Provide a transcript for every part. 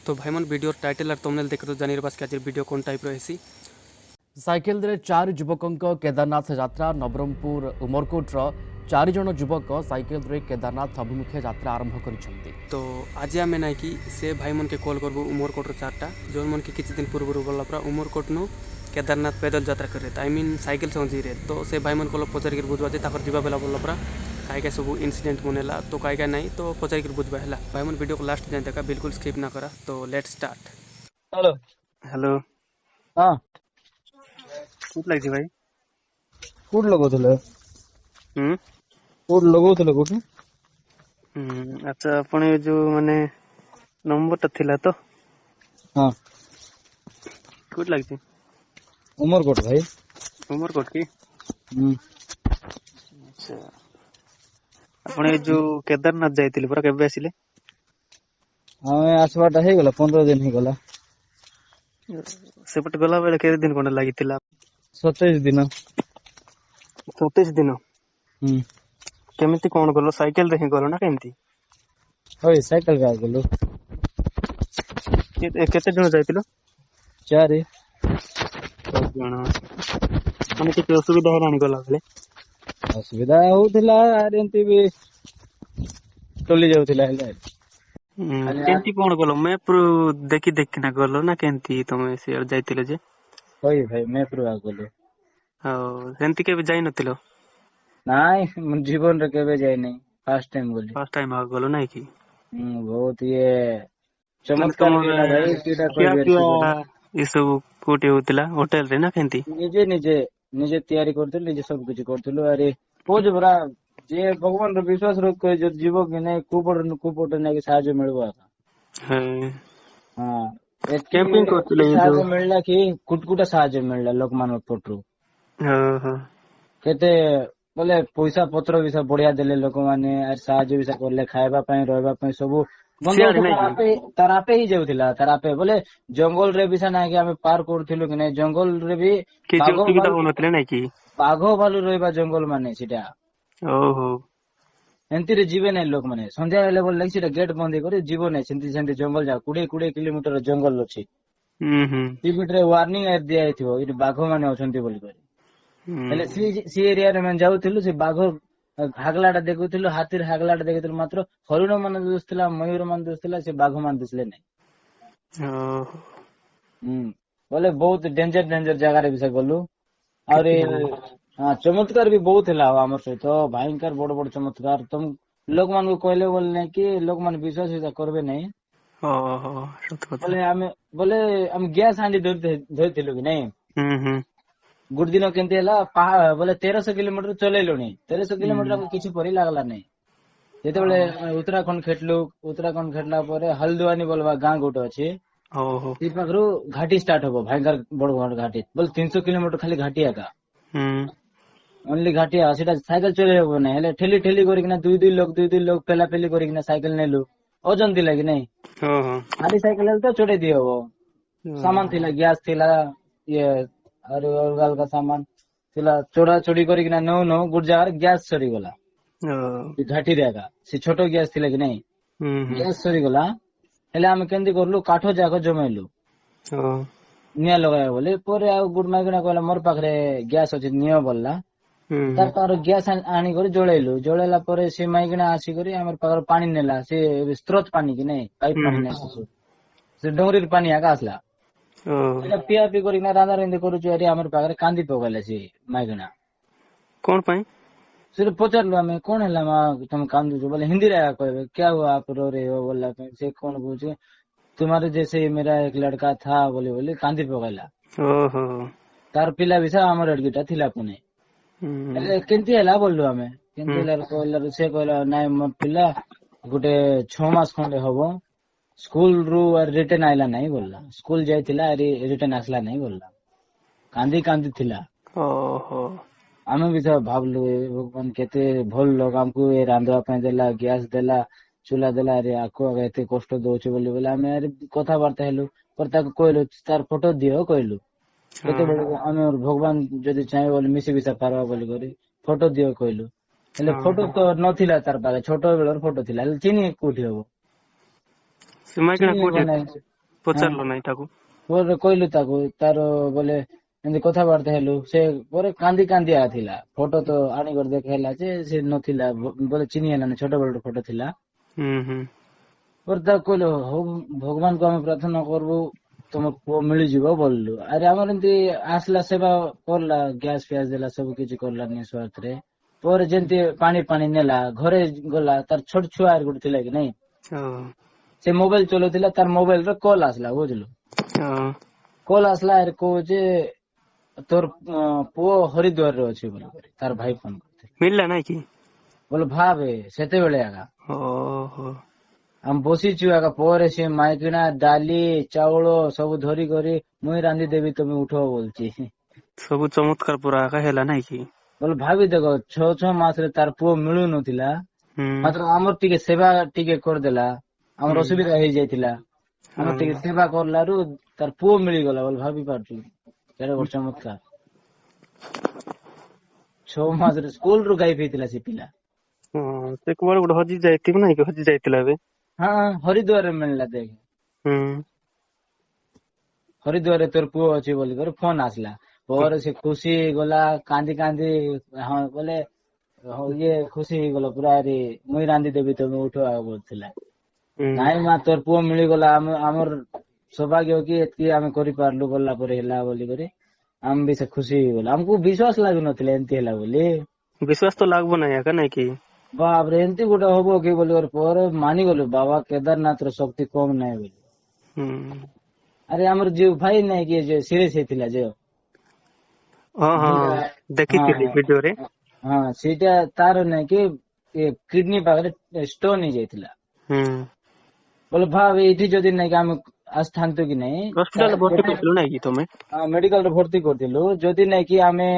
तो भाई मन वीडियो टाइटल और थंबनेल देख तो जानी बास आज वीडियो कौन टाइप रही। साइकेल रे चार युवकों केदारनाथ यात्रा नवरंगपुर उमरकोटर चार जन युवक साइकेल रे केदारनाथ अभिमुखे यात्रा आरंभ कर। तो आज आम ना कि से भाई मन के कॉल करबू उमरकोट चार्टा जो मन के किसी दिन पूर्व गला पूरा उमरकोट नु केदारनाथ पैदल यात्रा करे आई मीन साइकेल से जी रे। तो से भाई मन को पचार बुझवा जा बेला बोला पूरा काय सब इनसीडेंट मनेला तो काय नहीं तो पचार बुझवा है भाई मन वीडियो को लास्ट जाए देखा बिल्कुल स्किप ना करा। तो लेट स्टार्ट। हेलो हेलो हाँ कूट लगी भाई कोड लगौଥିଲେ हम्म कोड लगौଥିଲେ कोठी अच्छा अपने जो माने नंबर थिला तो हाँ कूट लगी उमरकोट भाई उमरकोट की अच्छा अपने जो केदारनाथ जाइतिले पूरा केबे आसिले हमें आसबाटा हे गला 15 दिन हे गला सेपट गला बेले केते दिन कोन लागितिला 27 दिन 27 दिन केमिति कोन गलो साइकिल रे ही गलो ना केमिति होय साइकिल का गलो केते जण जाइतिलो चार जण माने कि असुविधा हेलानी गला बेले असुविधा होउथिला आर एंती भी टोली जाउथिला हेले केंती कोन गलो मैप देखि देखि ना गलो ना केंती तमे से जाइतिले जे होय भाई मैं प्रो आ गलो हां सेंती केबे जाई नतिलो नाइ मन जीवन रे केबे जाय नै फर्स्ट टाइम बोली फर्स्ट टाइम आ गलो नाही की बहुत ये चमत्कार केला भाई कीटा कोई ये सब कोटी होतिला होटल रे ना केंती निजे निजे निजे तैयारी करथिलु निजे सब कुछ करथिलु अरे पोज बरा जे भगवान रो विश्वास रो कोई जो जीव कि नै कुपट नै कि साहाय्य मिलबो है हां कैंपिंग करथिले साहाय्य मिलला कि कुटकुटा साहाय्य मिलला लोक मान पटरू हां हां केते बोले पैसा पत्र भी सब बढ़िया देले लोक माने आर साहाय्य भी करले खाइबा पई रहबा पई सब तारापे ही जाउथिला तारापे बोले जंगल रे भी ना कि हमें पार करथिलु कि नै जंगल रे भी कि असुविधा होनतले नै कि बाघ भालू रहबा जंगल माने सिटा ओहो एंती रे जीवे नै लोक माने संध्या बेले बोल सिटा गेट बंद करी जीव नै सेंती सेंती जंगल जा 20 किलोमीटर जंगल अछि टीवी रे वार्निंग एर दिया हिथिबो इति बाघ माने अछंती बोली कर हेले सी एरिया रे मन जाउथिलु से बाघ हागलाटा देखुथिलु हाथीर हागलाटा देखुथिलु मात्र हरिण मन दिसथिला मयूर मन दिसथिला से बाघ मन दिसले नै बोले बहुत डेंजर जगह रे भी गलु और हाँ चमत्कार भी बहुत है आम सहित भयंकर बड़ बड़ चमत्कार तुम लोक मान को कहले बोले कि लोक मान विश्वास करबे नहीं बोले हम गैस हांडी धरथिलु कि नहीं गुड दिन केंती हला बोले 1300 किलोमीटर चलेलुनी 1300 किलोमीटर हमको किछि परी लागला नहीं जेते बेले उत्तराखंड खेटला परे हल्द्वानी बोलबा गां गोट अछि ती पाखरु घाटी स्टार्ट होबो भयंकर बड़ घाटी बोले 300 किलोमीटर खाली घाटी आका ओनली घाटी आ सेटा साइकिल चले होबो नै हेले ठेली ठेली करिकना दुई लोग पेला पेली करिकना साइकिल नेलु ओजन दिला कि नहीं आधी साइकिल तो छोड़े दियो वो सामान थिला गैस थिला ये और अलग का सामान थिला चोरा चोरी करिकना नो गुड जगह गैस सरी गला घाटी रेगा से छोटो गैस थिला कि नहीं गैस सरी गला हेले हम केंदी करलु काठो जाको जमेलु निया लगाय बोले परे आ गुड माइगना कहला मोर पाखरे गैस अछि नियो बोलला तार पार गैस आनी करी जोळेला परे से माइगना आसी करी हमर पाखर पानी नेला से स्रोत पानी कि नहीं पाइप पानी नै से डोंगरी पानी आका आसला एटा पिया पी करी ना रांदा रेंदे करू अरे हमर पाखरे कांदी पगले से माइगना कोन पाई सिर्फ पचारलु हमें कौन है मा तुम कांदू जो बोले हिंदी रे कहबे क्या हुआ आप रो रहे हो बोला से कौन पूछे तुम्हारे जैसे मेरा एक लड़का था बोले कांदी पगला ओहो तार पिला भी सा हमर अडगिटा थिला पुने केंती हला बोललु हमें केंती हला कहला से कहला नाइ मोर पिला गुटे 6 मास खंडे होबो स्कूल रु रिटर्न आइला नहीं बोलला स्कूल जाइथिला रिटर्न आसला नहीं बोलला कांदी थिला ओहो आमे भी सब भाबलु भगवान केते भल लोग हमको ए रांधवा पे देला गैस देला चूल्हा देला रे आको एते कष्ट दोछ बोले आमे कथा बार्ता हेलु पर ताको कहलु तार फोटो दियो कहलु केते बेले आमे भगवान जदी चाहे बोले मिसी बिसा पारवा बोली करी फोटो दियो कहलु हेले फोटो तो नथिला तार पाले छोटो बेलर फोटो थिला चिनी कोठी होबो से माइकना कोठी ପଚାରିଲ ନାଇଁ ତାକୁ? ପରେ କହିଲୁ ତାକୁ ତାର ବୋଲେ ଏମିତି କଥାବାର୍ତ୍ତା ହେଲୁ ସେ ପରେ କାନ୍ଦି କାନ୍ଦି ଥିଲା ଫଟୋ ତ ଆଣିକରି ଦେଖେଇଲା ଯେ ସେ ନଥିଲା ବୋଲେ ଚିହ୍ନି ହେଲାନି ଛୋଟ ବେଳର ଫଟୋ ଥିଲା। ପରେ ତାକୁ କହିଲୁ ହଉ ଭଗବାନଙ୍କୁ ଆମେ ପ୍ରାର୍ଥନା କରବୁ ତମ ପୁଅ ମିଳିଯିବ ବୋଲିଲୁ। ଆରେ ଆମର ଏମିତି ଆସିଲା ସେବା କରଲା ଗ୍ୟାସ ଫ୍ୟାସ ଦେଲା ସବୁ କିଛି କରଲା ନିଃସ୍ୱାର୍ଥରେ। ପରେ ଯେମିତି ପାଣି ପାଣି ନେଲା ଘରେ ଗଲା ତାର ଛୋଟ ଛୁଆ ଗୋଟେ ଥିଲା କି ନାଇଁ ସେ ମୋବାଇଲ ଚଲଉଥିଲା ତାର ମୋବାଇଲ ର କଲ ଆସିଲା ବୁଝିଲୁ। କଲ ଆସିଲା ଆରେ କହୁଛି ତୋର ପୁଅ ହରିଦ୍ୱାରରେ ଅଛି ବୋଲି ତାର ଭାଇ ଫୋନ କରିଥିଲେ। ମିଳିଲା ନାଇଁ କି? ବୋଲେ ଭାବେ ସେତେବେଳେ ଆଗା ଓହୋ ଆମେ ବସିଛୁ ଆଗା ପରେ ସେ ମାଇକିଣା ଡାଲି ଚାଉଳ ସବୁ ଧରି କରି ମୁଇଁ ରାନ୍ଧି ଦେବି ତମେ ଉଠ ବୋଲଛି। ସବୁ ଚମତ୍କାର ପୁରା ଆକା ହେଲା ନାଇଁ କି? ବୋଲେ ଭାବି ଦେଖ 6 ମାସରେ ତାର ପୁଅ ମିଳୁନଥିଲା ମାତ୍ର ଆମର ଟିକେ ସେବା ଟିକେ କରିଦେଲା ଆମର ଅସୁବିଧା ହେଇଯାଇଥିଲା ଆମର ଟିକେ ସେବା କରଲାରୁ ତାର ପୁଅ ମିଳିଗଲା ବୋଲି ଭାବି ପାରୁଛୁ କେଡେ ବଡ ଚମତ୍କାର। 6 ମାସରେ ସ୍କୁଲ ରୁ ଗାୟବ ହେଇଥିଲା ସେ ପିଲା। ସେ କୁଆଡେ ଗୋଟେ ହଜି ଯାଇଥିବ ନାଇଁ କି? ହଜି ଯାଇଥିଲା ଏବେ। ହଁ ହରିଦ୍ୱାରରେ ମିଳିଲା ଦେଖ ହରିଦ୍ୱାରରେ ତୋର ପୁଅ ଅଛି ବୋଲିକରି ଫୋନ ଆସିଲା ପରେ ସେ ଖୁସି ହେଇଗଲା କାନ୍ଦି କାନ୍ଦି ହଁ ବୋଲେ ଇଏ ଖୁସି ହେଇଗଲା ପୁରା ମୁଇଁ ରାନ୍ଧିଦେବି ତମେ ଉଠ ଆଉ ବୋଲୁଥିଲା। ନାଇଁ ମା ତୋର ପୁଅ ମିଳିଗଲା ଆମର ସୌଭାଗ୍ୟ କି ଏତିକି ଆମେ କରିପାରିଲୁ ଗଲା ପରେ ହେଲା ବୋଲିକରି ଆମେ ବି ସେ ଖୁସି ହେଇଗଲା। ଆମକୁ ବିଶ୍ୱାସ ଲାଗୁନଥିଲା ଏମିତି ହେଲା ବୋଲି। ବିଶ୍ୱାସ ତ ଲାଗବ ନାଇଁ ଆକା ନାଇଁ କି? ବାପରେ ଏମିତି ଗୋଟେ ହବ କି ବୋଲିକରି ପରେ ମାନିଗଲୁ ବାବା କେଦାରନାଥର ଶକ୍ତି କମ ନାହିଁ ବୋଲି। ଆରେ ଆମର ଯୋଉ ଭାଇ ନାଇଁ କି ଯୋଉ ସିରିୟସ ହେଇଥିଲା ଯୋଉ ଦେଖିଥିଲି ଭିଡିଓରେ। ହଁ ସେଇଟା ତାର ନାଇଁ କି କିଡନୀ ପାଖରେ ଷ୍ଟୋନ ହେଇଯାଇଥିଲା। ବୋଲେ ଭାବ ଏଇଠି ଯଦି ନାଇଁ କି ଆମେ ଆସିଥାନ୍ତୁ କି ନାଇଁ ହସ୍ପିଟାଲ ଭର୍ତ୍ତି କରିଥିଲୁ ନାଇଁ କି ତମେ? ମେଡିକାଲରେ ଭର୍ତ୍ତି କରିଥିଲୁ ଯଦି ନାଇଁ କି ଆମେ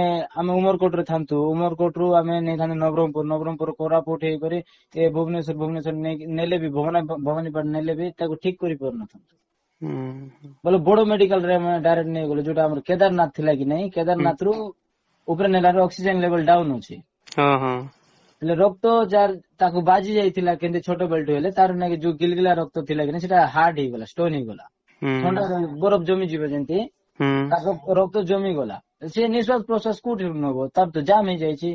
ଉମରକୋଟରେ ଥାନ୍ତୁ ଉମରକୋଟରୁ ଆମେ ନେଇଥାନ୍ତୁ ନବରଙ୍ଗପୁର କୋରାପୁଟ ହେଇକରି ଏ ଭୁବନେଶ୍ୱର ନେଇକି ନେଲେ ବି ଭବାନୀପାଟଣା ନେଲେ ବି ତାକୁ ଠିକ କରିପାରୁନଥାନ୍ତୁ। ବୋଲେ ବଡ ମେଡିକାଲ ରେ ଆମେ ଡାଇରେକ୍ଟ ନେଇଗଲୁ ଯୋଉଟା ଆମର କେଦାରନାଥ ଥିଲା କି ନାଇଁ କେଦାରନାଥ ରୁ ଉପରେ ନେଲାରୁ ଅକ୍ସିଜେନ ଲେଭେଲ ଡାଉନ ଅଛି। ହେଲେ ରକ୍ତ ଯାର ତାକୁ ବାଜି ଯାଇଥିଲା କେମିତି ଛୋଟ ବେଳଠୁ ହେଲେ ତାର ନାଇଁ ଯୋଉ ଗିଲଗିଲା ରକ୍ତ ଥିଲା କି ସେଟା ହାର୍ଡ ହେଇଗଲା ଷ୍ଟୋନ ହେଇଗଲା ଥଣ୍ଡା ବରଫ ଜମିଯିବ ଯେମିତି ତାର ରକ୍ତ ଜମିଗଲା ସେ ନିଶ୍ୱାସ ପ୍ରଶ୍ୱାସ କୋଉଠି ନବ ତାର ତ ଜାମ ହେଇଯାଇଛି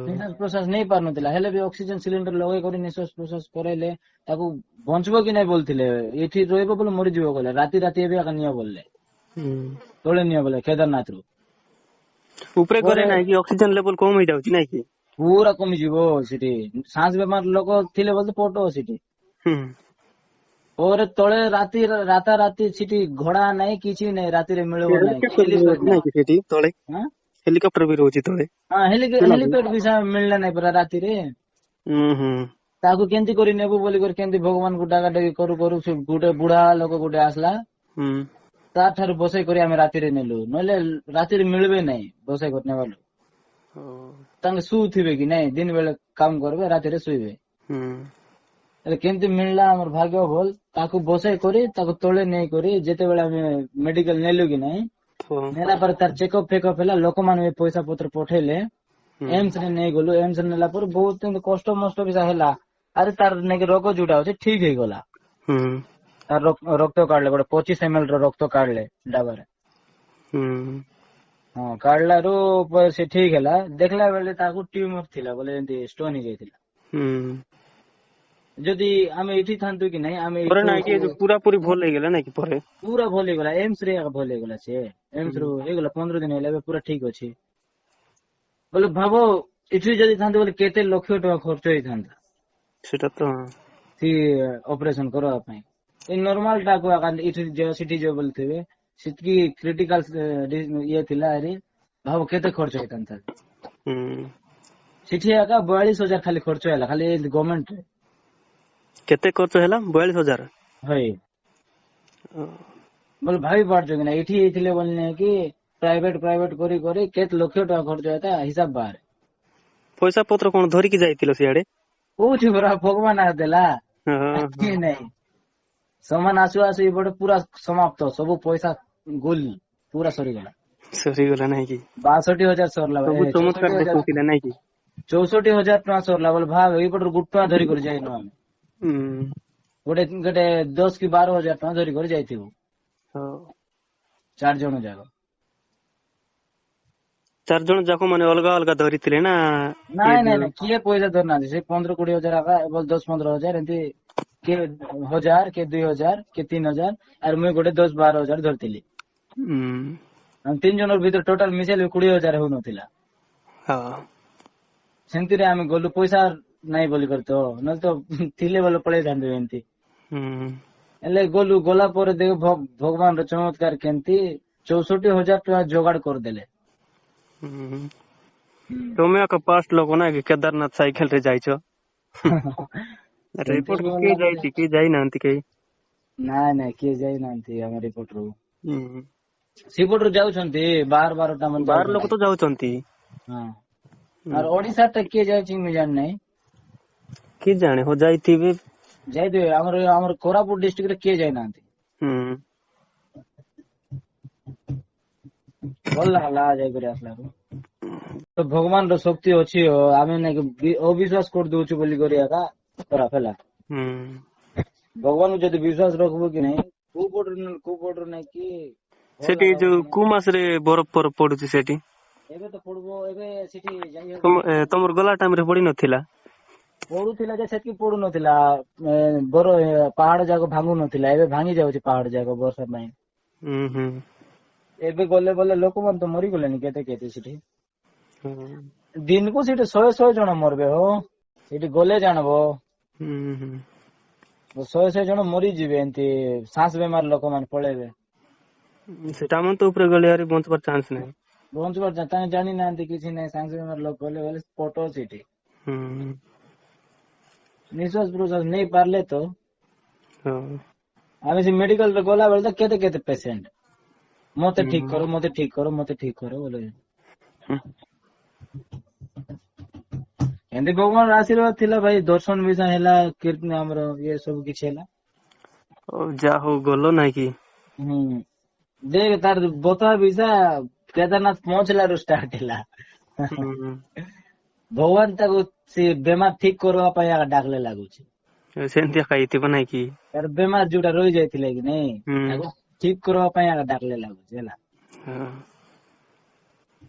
ନିଶ୍ୱାସ ପ୍ରଶ୍ୱାସ ନେଇ ପାରୁନଥିଲା ହେଲେ ବି ଅକ୍ସିଜେନ ସିଲିଣ୍ଡର ଲଗେଇ କରି ନିଶ୍ୱାସ ପ୍ରଶ୍ୱାସ କରାଇଲେ ତାକୁ ବଞ୍ଚିବ କି ନାଇଁ ବୋଲଥିଲେ ଏଠି ରହିବ ବୋଲେ ମରିଯିବ ବୋଲେ ରାତି ଏବେ ଆକା ନିଅ ବୋଲେ ତଳେ ନିଅ ବୋଲେ କେଦାରନାଥ ରୁ ଉପରେ ଗଲେ ନାଇଁ କି ଅକ୍ସିଜେନ ଲେଭେଲ କମ ହେଇଯାଉଛି ନାଇଁ କି? ପୁରା କମିଯିବ ସେଠି ଶ୍ୱାସ ବେମାର ଲୋକ ଥିଲେ ବୋଲେ ପଟ ସେଠି ପରେ ତଳେ ରାତାରାତି ସେଠି ଘୋଡା ନାହିଁ କିଛି ନାହିଁ ରାତିରେ ମିଳିବ ନାହିଁ ହେଲିପ୍ୟାଡ ସେଠି ତଳେ ହେଲିକପ୍ଟର ବି ରହୁଛି ତଳେ। ହେଲିପ୍ୟାଡ ବି ମିଳିଲା ନାହିଁ ପରା ରାତିରେ ତାକୁ କେମିତି କରି ନେବୁ ବୋଲିକରି କେମିତି ଭଗବାନଙ୍କୁ ଡାକା ଡାକି କରୁ କରୁ ସେ ଗୋଟେ ବୁଢା ଲୋକ ଗୋଟେ ଆସିଲା ତା ଠାରୁ ବସେଇ କରି ଆମେ ରାତିରେ ନେଲୁ ନହେଲେ ରାତିରେ ମିଳିବେ ନାହିଁ ବସେଇ କରି ନେବାଲୁ ତାଙ୍କେ ଶୁଉଥିବେ କି ନାଇଁ ଦିନ ବେଳେ କାମ କରିବେ ରାତିରେ ଶୋଇବେ ହେଲେ କେମିତି ମିଳିଲା ଆମର ଭାଗ୍ୟ ଭଲ ତାକୁ ବସେଇ କରି ତାକୁ ତଳେ ନେଇ କରି ଯେତେବେଳେ ଆମେ ମେଡିକାଲ ନେଲୁ କି ନାଇଁ ନେଲା ପରେ ତାର ଚେକଅପ ଫେକଅପ ହେଲା ଲୋକମାନେ ପଇସା ପତ୍ର ପଠେଇଲେ ଏମ୍ସ ରେ ନେଇଗଲୁ ଏମ୍ସ ରେ ନେଲା ପରେ ବହୁତ କଷ୍ଟ ମଷ୍ଟ ବି ହେଲା ଆରେ ତାର ନେଇକି ରୋଗ ଯୋଉଟା ଅଛି ଠିକ ହେଇଗଲା ତାର ରକ୍ତ କାଢିଲେ ଗୋଟେ 25 ml ର ରକ୍ତ କାଢିଲେ ଡାବାରେ ହଁ କାଢିଲାରୁ ସେ ଠିକ ହେଲା ଦେଖିଲା ବେଳେ ତାକୁ ଟ୍ୟୁମର ଥିଲା ବୋଲେ ଏମିତି ଷ୍ଟୋନ ହେଇଯାଇଥିଲା। ଯଦି ଆମେ ଏଠି ଥାନ୍ତୁ କି ନାଇଁ ଆମେ ପୁରା ପୁରୀ ଭଲ ହେଇଗଲା ନାଇଁ କି? ପରେ ପୁରା ଭଲ ହେଇଗଲା ଏମ୍ସ ରେ ଭଲ ହେଇଗଲା ସେ ଏମ୍ସ ରୁ ହେଇଗଲା 15 ଦିନ ହେଲା ଏବେ ପୁରା ଠିକ ଅଛି। ବୋଲେ ଭାବ ଏଠି ଯଦି ଥାନ୍ତେ ବୋଲେ କେତେ ଲକ୍ଷ ଟଙ୍କା ଖର୍ଚ୍ଚ ହେଇଥାନ୍ତା ସେଟା ତ ସେ ଅପରେସନ କରିବା ପାଇଁ ଏ ନର୍ମାଲ ଟାକୁ ଏଠି ସେଠି ଯିବ ବୋଲିଥିବେ ସେତିକି କ୍ରିଟିକାଲ ଇଏ ଥିଲା ଭାବ କେତେ ଖର୍ଚ୍ଚ ହେଇଥାନ୍ତା। ସେଠି ଏକା 42,000 ଖାଲି ଖର୍ଚ୍ଚ ହେଲା ଖାଲି ଗଭର୍ଣ୍ଣମେଣ୍ଟ ରେ। କେତେ ଖର୍ଚ୍ଚ ହେଲା? 42,000 ହଇ ବୋଲେ ଭାବି ପାରୁଛ କି ନା ଏଠି ହେଇଥିଲେ ବୋଲି ନାଇଁ କି ପ୍ରାଇଭେଟ କରି କରି କେତେ ଲକ୍ଷ ଟଙ୍କା ଖର୍ଚ୍ଚ ହେଇତା ହିସାବ ବାହାରେ। ପଇସା ପତ୍ର କଣ ଧରିକି ଯାଇଥିଲ ସିଆଡେ? କୋଉଠି ପରା ଭଗବାନ ଦେଲା ନାଇଁ ସମାନ ଆସୁ ଆସୁ ଏପଟେ ପୁରା ସମାପ୍ତ ସବୁ ପଇସା ଗୁଲ ପୁରା ସରିଗଲା ନାଇଁ କି? 62,000 ସରିଲା ସବୁ ଚମତ୍କାର ଦେଖଉଥିଲା ନାଇଁ କି? 64,000 ଟଙ୍କା ସରିଲା ବୋଲେ ଭାବ ଏଇପଟରୁ 1 ଟଙ୍କା ଧରିକରି ଯାଇନୁ ଆମେ ଗୋଟେ ଗୋଟେ 10 କି 12 ହଜାର ଟଙ୍କା ଧରିକରି ଯାଇଥିବୁ ହଁ 4 ଜଣ ଯାକ। 4 ଜଣ ଯାକ ମାନେ ଅଲଗା ଅଲଗା ଧରିଥିଲେ ନା? ନାଇଁ ନାଇଁ ନାଇଁ କିଏ ପଇସା ଧରିନାହାନ୍ତି, ସେ 15-20 ହଜାର ଆକା, ଏବଂ 10-15 ହଜାର ଏମିତି, କିଏ 1000, କିଏ 2000, କିଏ 3000, ଆରେ ମୁଇଁ ଗୋଟେ 10-12 ହଜାର ଧରିଥିଲି। ଆମେ 3 ଜଣର ଭିତରେ ଟୋଟାଲ ମିଶେଇଲେ 20 ହଜାର ହଉନଥିଲା। ହଁ ସେମିତିରେ ଆମେ ଗଲୁ, ପଇସା ନାଇଁ ବୋଲି କରି ତ, ନହେଲେ ତ ଥିଲେ ବୋଲେ ପଳେଇଥାନ୍ତୁ ଏମିତି। ହେଲେ ଗଲୁ, ଗଲା ପରେ ଦେଖ ଭଗବାନର ଚମତ୍କାର କେମିତି 64,000 ଟଙ୍କା ଯୋଗାଡ଼ କରିଦେଲେ। ତୁମେ ଏକ ଫାଷ୍ଟ ଲୋକ ନା କି କେଦାରନାଥ ସାଇକେଲ ରେ ଯାଇଛ? ସେମିତି ଏପଟକୁ ଭଲ କିଏ ଲାଗୁଛି। ଯାଇଛି? କିଏ ଯାଇନାହାନ୍ତି କେହି? ନାଇଁ ନାଇଁ କିଏ ଯାଇନାହାନ୍ତି ଆମର ଏପଟରୁ। ସେପଟରୁ ଯାଉଛନ୍ତି, ବାରଟା ମାନେ ବାହାର ଲୋକ ଯାଉଛନ୍ତି। ତ ଯାଉଛନ୍ତି। ହଁ ଆଉ ଓଡିଶା ଟା କିଏ ଯାଉଛି ମୁଁ ଜାଣିନାହିଁ। କିଏ ଜାଣେ, ହଉ ଯାଇଥିବେ। ଯାଇଥିବେ, ଆମର କୋରାପୁଟ ଡିଷ୍ଟ୍ରିକ୍ଟ ରେ କିଏ ଯାଇନାହାନ୍ତି। ଭଲ ଲାଗିଲା ଯାଇକରି ଆସିଲାରୁ। ତ ଭଗବାନର ଶକ୍ତି ଅଛି, ଆମେ ନାଇଁ ଅବିଶ୍ୱାସ କରିଦଉଛୁ ବୋଲି କରି ଏକା ଖରାପ ହେଲା। ଭଗବାନଙ୍କୁ ଯଦି ବିଶ୍ୱାସ ରଖିବୁ କି ନାଇଁ, କୋଉ ପଟରୁ ନାଇଁ କି ଭଲ ସେଠି ଲାଗାବ ଯୋଉ କି ନାଇଁ। କୋଉ ମାସରେ ବରଫ ପଡୁଛି ସେଠି? ଏବେ ତ ପଡିବ, ଏବେ ସେଠି ଯାଇ ହବନି। ତମର ଗଲା ଟାଇମ ରେ ପଡି ନଥିଲା? ପଡୁଥିଲା ଯେ ସେତିକି ପଡୁନଥିଲା, ପାହାଡ ଯାକ ଭାଙ୍ଗୁ ନଥିଲା, ଏବେ ଭାଙ୍ଗି ଯାଉଛି ପାହାଡ ଯାକ ବର୍ଷା ପାଇଁ। ଏବେ ଗଲେ ଲୋକମାନେ ତ ମରିଗଲେଣି କେତେ କେତେ ସେଠି। ଦିନକୁ ସେଠି 100 ଜଣ ମରିବେ ହୋ, ସେଠି ଗଲେ ଜାଣବ। 100 ଜଣ ମରିଯିବେ, ଏମିତି ଶ୍ୱାସ ବେମାର ଲୋକମାନେ ପଳେଇବେ। ସେଟା ଆମର ତ ଉପରେ ଗଳିଆରେ ବଞ୍ଚିବାର ଚାନ୍ସ ନାହିଁ। ବଞ୍ଚିବାର ତାଙ୍କେ ଜାଣିନାହାନ୍ତି କିଛି ନାହିଁ, ସାଙ୍ଗେ ସାଙ୍ଗେ ଲୋକ ଗଲେ ସ୍ପଟ ସେଠି। ନିଶ୍ୱାସ ପ୍ରଶ୍ୱାସ ନେଇ ପାରିଲେ ତ। ଆମେ ସେ ମେଡିକାଲ ରେ ଗଲା ବେଳେ ତ କେତେ କେତେ ପେସେଣ୍ଟ, ମତେ ଠିକ କର, ମତେ ଠିକ କର, ମତେ ଠିକ କର ବୋଲେ। ଏମିତି ଭଗବାନର ଆଶୀର୍ବାଦ ଥିଲା ଭାଇ, ଦର୍ଶନ ବି ହେଲା, କୀର୍ତ୍ତନ ଆମର ଇଏ ସବୁ କିଛି ହେଲା। ଯାହା ହଉ ଗଲ ନାଇଁ କି? ଦେଖ ତାର ବଥା ବିଷା କେଦାରନାଥ ପହଞ୍ଚିଲାରୁ ଷ୍ଟାର୍ଟ ହେଲା। ଭଗବାନ ତାକୁ ସେ ବେମାର ଠିକ କରିବା ପାଇଁ ଡାକଲେ ଲାଗୁଛି। ସେମିତି ହେଇଥିବ ନାଇଁ କି? ତାର ବେମାର ଯୋଉଟା ରହିଯାଇଥିଲା କି ନାଇଁ, ତାକୁ ଠିକ କରିବା ପାଇଁ ଡାକଲେ ଲାଗୁଛି ହେଲା।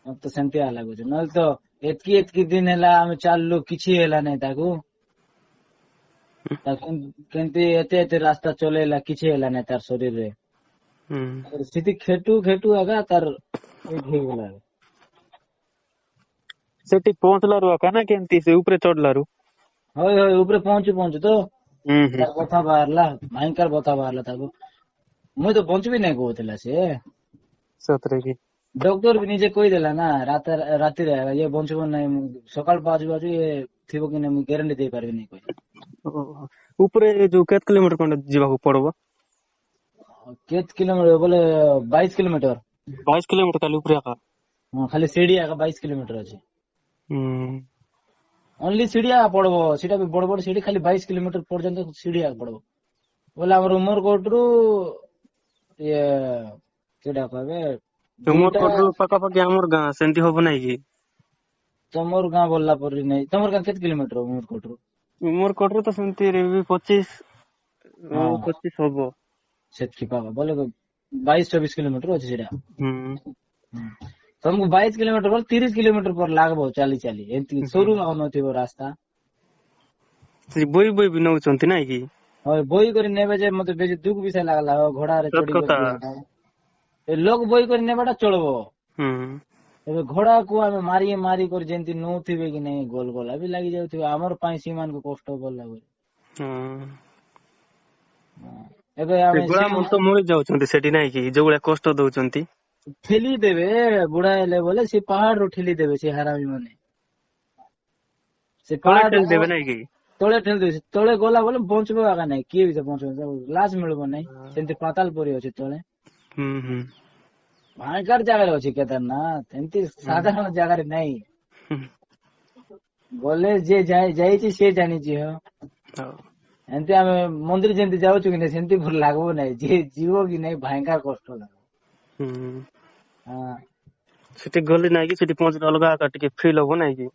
ମତେ ସେମିତି ଲାଗୁଛି, ନହେଲେ ତ ଏତିକି ଦିନ ହେଲା ଆମେ ଚାଲିଲୁ, କିଛି ହେଲା ନାଇଁ ତାକୁ। କେମିତି ଏତେ ଏତେ ରାସ୍ତା ଚଲେଇଲା, କିଛି ହେଲା ନାଇଁ ତାର ଶରୀରରେ। ସେଠି ଖେଟୁ ଖେଟୁ ଆଗା ତାର ଏଇଠି ହେଇଗଲା। ସେଠି ପହଞ୍ଚିଲାରୁ ଆକା ନା କେମିତି ସେ ଉପରେ ଚଢିଲାରୁ? ହଇ ଉପରେ ପହଞ୍ଚୁ ତ ତାର ବଥା ବାହାରିଲା, ଭୟଙ୍କର ବଥା ବାହାରିଲା ତାକୁ। ମୁଇଁ ତ ବଞ୍ଚିବି ନାଇଁ କହୁଥିଲା ସିଏ। ସତରେ କି? ଡକ୍ଟର ବି ନିଜେ କହିଦେଲା ନା, ରାତିରେ ଇଏ ବଞ୍ଚିବ ନାହିଁ, ସକାଳ ବାଜୁ ବାଜୁ ଇଏ ଥିବ କି ନାଇଁ ମୁଁ ଗ୍ୟାରେଣ୍ଟି ଦେଇପାରିବିନି କହିଲା। ଉପରେ ଯୋଉ କେତେ କିଲୋମିଟର ଖଣ୍ଡେ ଯିବାକୁ ପଡବ? କେତେ କିଲୋମିଟର ବୋଲେ 22 କିଲୋମିଟର। 22 କିଲୋମିଟର ଖାଲି ଉପରେ ଆକା? ହଁ ଖାଲି ସିଡି ଆକା 22 କିଲୋମିଟର ଅଛି। ଓନ୍ଲି ସିଡିଆ ପଡବ, ସେଟା ବି ବଡ ବଡ ସିଡି, ଖାଲି 22 କିଲୋମିଟର ପର୍ଯ୍ୟନ୍ତ ସିଡିଆ ପଡବ। ବୋଲେ ଆମର ଉମରକୋଟରୁ ଇଏ କେଟା କହିବେ ଦୁଇଟା। ଉମରକୋଟରୁ ପାଖାପାଖି ଆମର ଗାଁ, ସେମିତି ହବ ନାଇଁ କି? ତମର ଗାଁ ବୋଲଲା ପରି ନାଇଁ, ତମର ଗାଁ କେତେ କିଲୋମିଟର ଉମରକୋଟରୁ? ଉମରକୋଟରୁ ତ ସେମିତି 25 ହବ। ସେତିକି ପାବା ବୋଲେ 22-24 କିଲୋମିଟର ଅଛି ସେଇଟା। ତମକୁ 22 କିଲୋମିଟର ବୋଲେ 30 କିଲୋମିଟର ପରେ ଲାଗବ ଚାଲି ଚାଲି, ଏମିତି ସରୁ ନଥିବ ରାସ୍ତା। ସେ ବୋଇ ବି ନଉଛନ୍ତି ନାଇଁ କି? ହଁ ବୋଇ କରି ନେବେ ଯେ ମତେ ବେଶୀ ଦୁଃଖ ବିଷୟ ଲାଗଲା, ଘୋଡାରେ ସତ ଚଢି କରି କଥା। ଯିବାଟା। ଏ ଲୋକ ବୋଇ କରି ନେବାଟା ଚଳବ। ଏବେ ଘୋଡାକୁ ଆମେ ମାରି କରି ଯେମିତି ନଉଥିବେ କି ନାଇଁ, ଗୋଲ ଗୋଲା ବି ଲାଗି ଯାଉଥିବ, ଆମର ପାଇଁ ସେମାନଙ୍କୁ କଷ୍ଟ ଭଲ ଲାଗୁଛି। ଏବେ ସେ ଆମେ ବୁଢା ମାନେ ତ ମରି ଯାଉଛନ୍ତି ସେଠି ନାଇଁ କି, ଯୋଉ ଭଳିଆ କଷ୍ଟ ଦଉଛନ୍ତି। ଠେଲି ଦେବେ ବୁଢା ହେଲେ ବୋଲେ, ସେ ପାହାଡରୁ ଠେଲି ଦେବେ ସେ ହାରାମି ମାନେ। ସେ ତଳେ ପାହାଡରୁ ଠେଲି ଦେବେ ନାଇଁ କି? ତଳେ ଠେଲି ଦେବେ, ତଳେ ଗଲା ବୋଲେ ବଞ୍ଚିବ ଆକା ନାଇଁ, କିଏ ବି ସେ ବଞ୍ଚିବ, ଲାଶ ମିଳିବ ନାଇଁ, ସେମିତି ପାତାଲ ପରି ଅଛି ତଳେ। ଭୟଙ୍କର ଜାଗାରେ ଅଛି କେଦାରନାଥ, ଏମିତି ସାଧାରଣ ଜାଗାରେ ନାଇଁ। ଗଲେ ଯିଏ ଯାଇଛି ସିଏ ଜାଣିଛି। ଏମିତି ଆମେ ମନ୍ଦିର ଯେମିତି ଯାଉଛୁ କି ନାଇଁ, ସେମିତି ଭଲ ଲାଗିବ ନାହିଁ, ଯିଏ ଯିବ କି ନାଇଁ ଭୟଙ୍କର କଷ୍ଟ ଲାଗିବ। ସେଠି ଗଲି ନାଇଁ କି, ସେଠି ପହଞ୍ଚିଲେ ଅଲଗା ଟିକେ ଫିଲ୍ ହବ ନାଇଁ କି?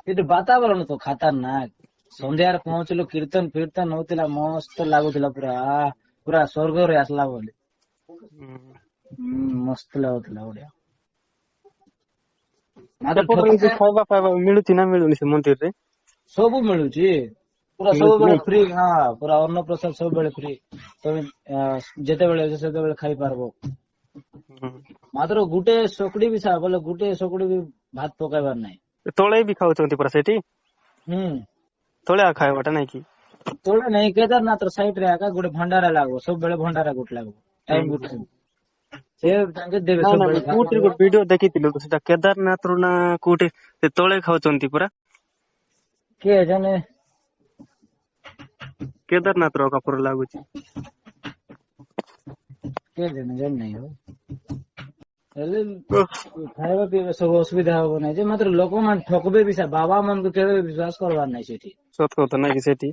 ସେଠି ବାତାବରଣ ତ ଖତରନାକ, ସନ୍ଧ୍ୟାରେ ପହଞ୍ଚିଲୁ କୀର୍ତ୍ତନ ଫୀର୍ତ୍ତନ ହଉଥିଲା ମସ୍ତ ଲାଗୁଥିଲା ପୁରା ସ୍ୱର୍ଗରେ ଆସିଲା ବୋଲି ମସ୍ତ ଲାଗୁଥିଲା ବଢିଆ। ମାତ୍ର ସେପଟରେ ଏମିତି ଖାଇବା ଫାଇବା ମିଳୁଛି ନା ମିଳୁନି ସେ ମନ୍ଦିରରେ? ସବୁ ମିଳୁଛି ପୁରା ମିଳୁଛି ସବୁବେଳେ ନାଇଁ? ଫ୍ରି। ହଁ ପୁରା ଅନ୍ନପ୍ରସାଦ ସବୁବେଳେ ଫ୍ରି। ତମେ ଯେତେବେଳେ ଇଚ୍ଛା ସେତେବେଳେ ଖାଇପାରିବ। ମାତ୍ର ଗୋଟେ ସକୁଡି ବି ବୋଲେ ଗୋଟେ ସକୁଡି ବି ଭାତ ପକାଇବାର ନାହିଁ। ତଳେ ବି ଖାଉଛନ୍ତି ପରା ସେଠି? ହୁଁ ତଳେ ଖାଇବାଟା ନାଇଁ କି? ତୋଳେ ନାଇଁ କେଦାରନାଥ ସାଇଡ ରେ ଆକା ଗୋଟେ ଭଣ୍ଡାରା ଲାଗିବ ସବୁବେଳେ ଭଣ୍ଡାରା ଗୋଟେ ଲାଗିବ ଟାଇମ ଗୋଟେ ସେ ତାଙ୍କେ ଦେବେ ନାଇଁ ନାଇଁ ସବୁବେଳେ ମୁଁ କୋଉଠି ଗୋଟେ ଭିଡିଓ ଦେଖିଥିଲି ସେଟା କେଦାରନାଥ ରୁ ନା କୋଉଠି ସେ ତଳେ ଖାଉଛନ୍ତି ପରା। କିଏ ଜଣେ କେଦାରନାଥ ର କାପଡ଼ ଲାଗୁଛି। କିଏ ଜଣେ ଜାଣିନାହିଁ ହଉ ହେଲେ ଖାଇବା ପିଇବା ସବୁ ଅସୁବିଧା ହବ ନାହିଁ ଯେ ମାତ୍ର ଲୋକମାନେ ଠକବେ ବି ବାବା ମାନଙ୍କୁ କେବେ ବିଶ୍ୱାସ କରବାର ନାହିଁ ସେଠି। ସତ କଥା ନାଇଁ କି ସେଠି?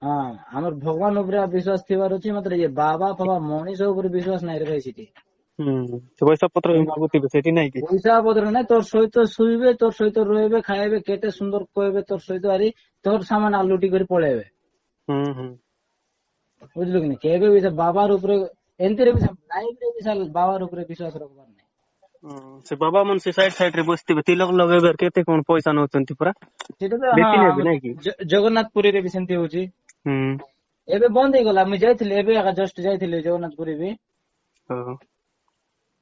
ହଁ ଆମର ଭଗବାନ ଉପରେ ବିଶ୍ୱାସ ଥିବାର ଅଛି ମାତ୍ର ଇଏ ବାବା ଫବା ମଣିଷ ଉପରେ ବିଶ୍ୱାସ ନାହିଁ ରେ ଭାଇ ସେଠି। ସେ ପଇସା ପତ୍ର ବି ମାଗୁଥିବେ ସେଠି ନାଇଁ କି? ପଇସା ପତ୍ର ନାହିଁ ତୋର ସହିତ ଶୋଇବେ ତୋର ସହିତ ରହିବେ ଖାଇବେ କେତେ ସୁନ୍ଦର କହିବେ ତୋର ସହିତ ଆରି ତୋର ସାମାନ ଲୁଟି କରି ପଳେଇବେ। ବୁଝିଲୁ କି ନା କେବେ ବି ବାବାର ଉପରେ ଏମିତିରେ ବି ଲାଇଫରେ ବି ବାବାର ଉପରେ ବିଶ୍ୱାସ ରଖବାର ନାହିଁ। ସେ ବାବା ମାନେ ସେ ସାଇଡ ରେ ବସିଥିବେ ତିଲକ ଲଗେଇବାର କେତେ କଣ ପଇସା ନଉଛନ୍ତି ପରା? ସେଟା ତ ହଁ ବେଶୀ ନେବେ ଆମ ନାଇଁ କି? ଜଗନ୍ନାଥ ପୁରୀରେ ବି ସେମିତି ହଉଛି। ଏବେ ବନ୍ଦ ହେଇଗଲା ମୁଁ ଯାଇଥିଲି ଏବେ ଜଷ୍ଟ ଯାଇଥିଲି ଜଗନ୍ନାଥ ପୁରୀ ବି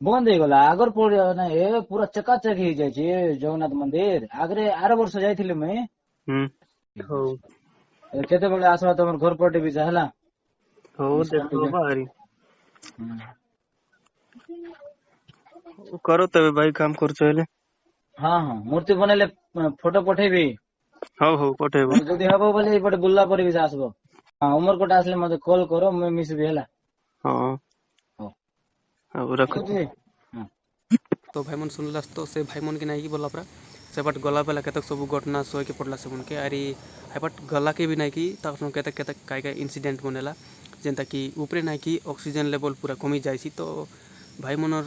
ବନ୍ଦ ହେଇଗଲା ଆଗର ପଡିଆ ନାଇଁ ଏବେ ପୁରା ଚକାଚକ ହେଇଯାଇଛି ଜଗନ୍ନାଥ ମନ୍ଦିର। ଆଗରେ ଆର ବର୍ଷ ଯାଇଥିଲି ମୁଇଁ। ହଉ କେତେବେଳେ ଆସିବା ତମର ଘର ପଟେ ବି ଯା ହେଲା। ହଉ ଦେଖ ବାହାରି ହୁଁ। କର ତେବେ ଭାଇ କାମ କରୁଛ ହେଲେ। ହଁ ହଁ ମୂର୍ତ୍ତି ବନେଇଲେ ଫଟୋ ପଠେଇବି। ହଉ ପଠେଇବ। ଯଦି ହବ ବୋଲି ଏପଟେ ବୁର୍ଲା ପରେ ବି ସେ ଆସିବ। ହଁ ଉମରକୋଟ ଆସିଲେ ମତେ କଲ୍ କର ମୁଇଁ ମିଶିବି ହେଲା। ହଁ ହଉ ହଉ ରଖୁଛି। ହଁ। तो भाई मन सुनला तो से भाई मन के नहीं बोला परा सेपट गला बेला केतक सब घटना सहे पड़ला से के आरी हेपट गला के भी नहीं कि केतक केतक काय इनसीडेंट बनेला जेनता कि ऊपरे नहीं कि ऑक्सीजन लेवल पूरा कमी जाइसी तो भाई मनर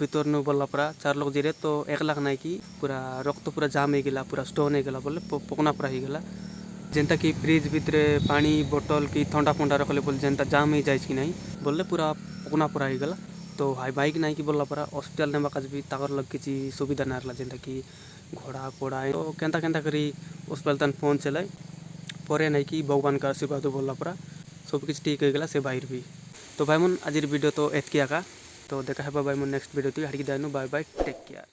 भीतर नु बोला परा 4 लोग जीरे तो 1 लाख नहीं कि पूरा रक्त पूरा जाम हो गला पूरा स्टोन हो गला बोले पकना पूरा हो गला जेनता कि फ्रिज भितर पानी बोतल कि ठंडा फंडा रखले बोले जेनता जाम हो जाए कि नहीं बोले पूरा पकना पूरा हो गला तो हाई बाइक नहीं कि बोला परा हॉस्पिटल नेबा काज भी ताकर लग किसी सुविधा नहीं रहा जेनता कि घोड़ा कोड़ा तो केंता केंता करी हॉस्पिटल तन पहुँचले परे नहीं कि भगवान का आशीर्वाद बोला परा सब किछ ठीक हो गला से बाहर भी तो भाई मन आज वीडियो तो एतकी आका तो देखा है भाई मन नेक्स्ट वीडियो थी हड़की दानु बाय बाय टेक केयर।